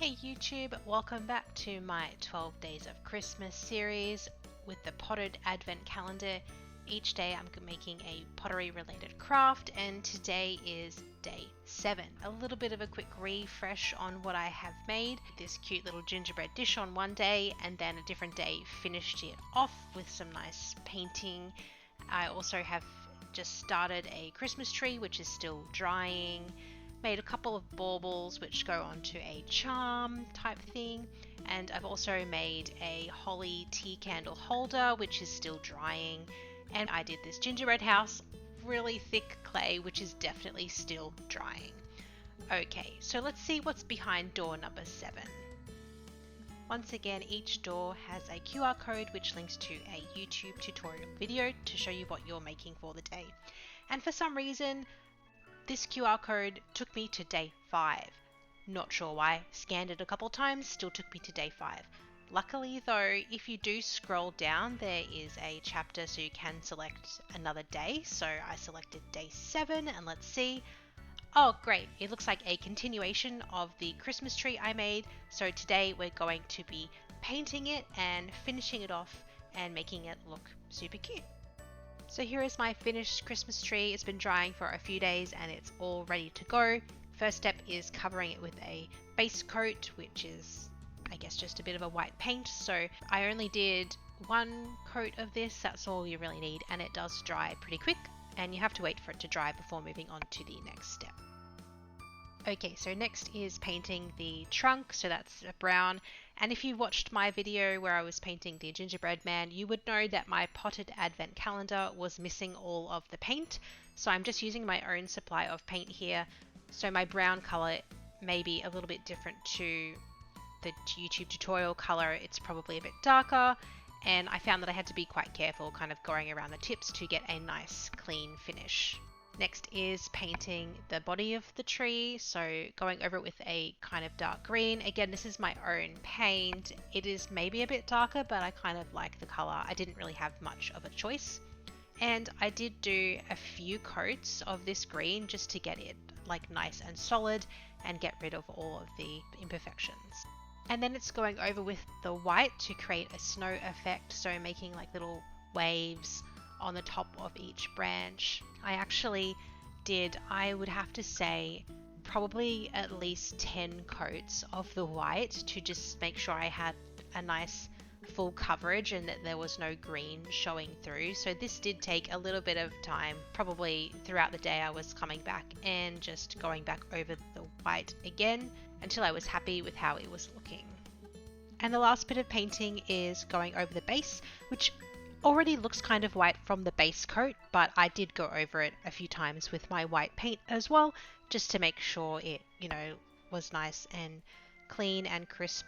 Hey YouTube, welcome back to my 12 Days of Christmas series with the Pott'd Advent Calendar. Each day I'm making a pottery related craft and today is day 7. A little bit of a quick refresh on what I have made. This cute little gingerbread dish on one day and then a different day finished it off with some nice painting. I also have just started a Christmas tree which is still drying. Made a couple of baubles which go onto a charm type thing, and I've also made a holly tea candle holder which is still drying, and I did this gingerbread house, really thick clay which is definitely still drying. Okay, so let's see what's behind door number 7. Once again, each door has a QR code which links to a YouTube tutorial video to show you what you're making for the day, and for some reason this QR code took me to day 5. Not sure why. Scanned it a couple times, still took me to day 5. Luckily though, if you do scroll down, there is a chapter so you can select another day. So I selected day 7 and let's see. Oh great, it looks like a continuation of the Christmas tree I made. So today we're going to be painting it and finishing it off and making it look super cute. So here is my finished Christmas tree. It's been drying for a few days and it's all ready to go. First step is covering it with a base coat, which is, I guess, just a bit of a white paint. So I only did one coat of this, that's all you really need, and it does dry pretty quick and you have to wait for it to dry before moving on to the next step. Okay, so next is painting the trunk, so that's a brown. And if you watched my video where I was painting the gingerbread man, you would know that my Pott'd Advent Calendar was missing all of the paint. So I'm just using my own supply of paint here. So my brown color may be a little bit different to the YouTube tutorial color. It's probably a bit darker. And I found that I had to be quite careful kind of going around the tips to get a nice clean finish. Next is painting the body of the tree, so going over it with a kind of dark green. Again, this is my own paint. It is maybe a bit darker, but I kind of like the color. I didn't really have much of a choice. And I did do a few coats of this green just to get it like nice and solid and get rid of all of the imperfections. And then it's going over with the white to create a snow effect, so making like little waves on the top of each branch. I actually did, I would have to say, probably at least 10 coats of the white to just make sure I had a nice full coverage and that there was no green showing through. So this did take a little bit of time. Probably throughout the day I was coming back and just going back over the white again until I was happy with how it was looking. And the last bit of painting is going over the base, which already looks kind of white from the base coat, but I did go over it a few times with my white paint as well, just to make sure it, was nice and clean and crisp.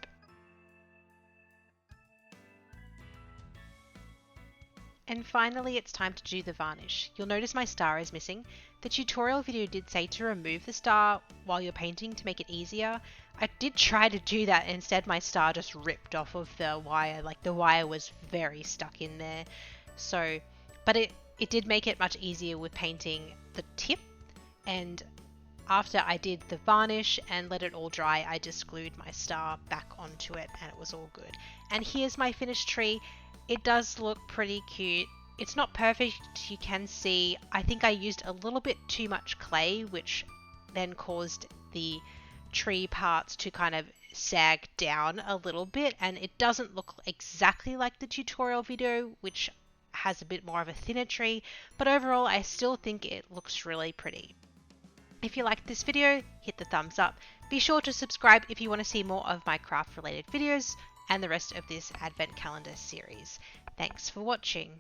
And finally, it's time to do the varnish. You'll notice my star is missing. The tutorial video did say to remove the star while you're painting to make it easier. I did try to do that, instead my star just ripped off of the wire, like the wire was very stuck in there. So, but it did make it much easier with painting the tip, and after I did the varnish and let it all dry, I just glued my star back onto it and it was all good. And here's my finished tree. It does look pretty cute. It's not perfect, you can see. I think I used a little bit too much clay, which then caused the tree parts to kind of sag down a little bit, and it doesn't look exactly like the tutorial video, which has a bit more of a thinner tree, but overall I still think it looks really pretty. If you liked this video, hit the thumbs up. Be sure to subscribe if you want to see more of my craft related videos and the rest of this Advent Calendar series. Thanks for watching.